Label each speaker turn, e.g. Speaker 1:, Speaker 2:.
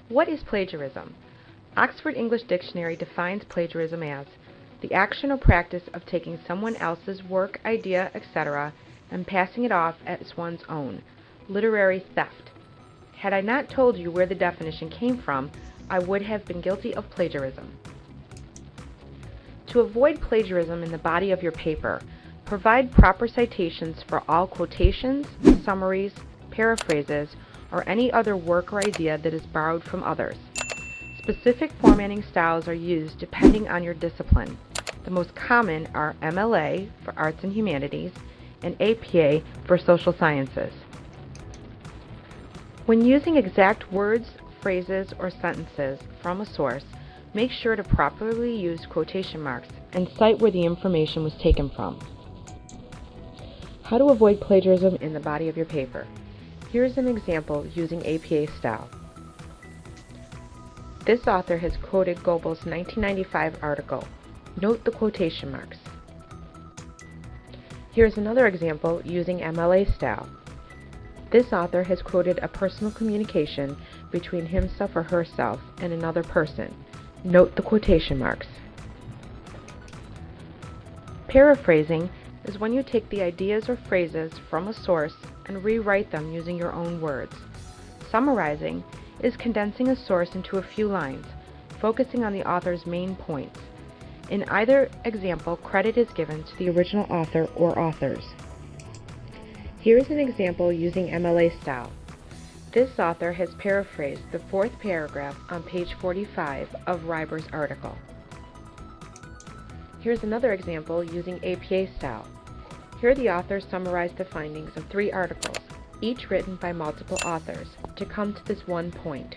Speaker 1: What is plagiarism? Oxford English Dictionary defines plagiarism as the action or practice of taking someone else's work, idea, etc., and passing it off as one's own. Literary theft. Had I not told you where the definition came from, I would have been guilty of plagiarism. To avoid plagiarism in the body of your paper, provide proper citations for all quotations, summaries, paraphrases, or any other work or idea that is borrowed from others. Specific formatting styles are used depending on your discipline. The most common are MLA for Arts and Humanities and APA for Social Sciences. When using exact words, phrases, or sentences from a source, make sure to properly use quotation marks and cite where the information was taken from. How to avoid plagiarism in the body of your paper. Here is an example using APA style. This author has quoted Goebbels' 1995 article. Note the quotation marks. Here is another example using MLA style. This author has quoted a personal communication between himself or herself and another person. Note the quotation marks. Paraphrasing is when you take the ideas or phrases from a source and rewrite them using your own words. Summarizing is condensing a source into a few lines, focusing on the author's main points. In either example, credit is given to the original author or authors. Here is an example using MLA style. This author has paraphrased the fourth paragraph on page 45 of Reiber's article. Here's another example using APA style. Here the author summarized the findings of 3 articles, each written by multiple authors, to come to this one point.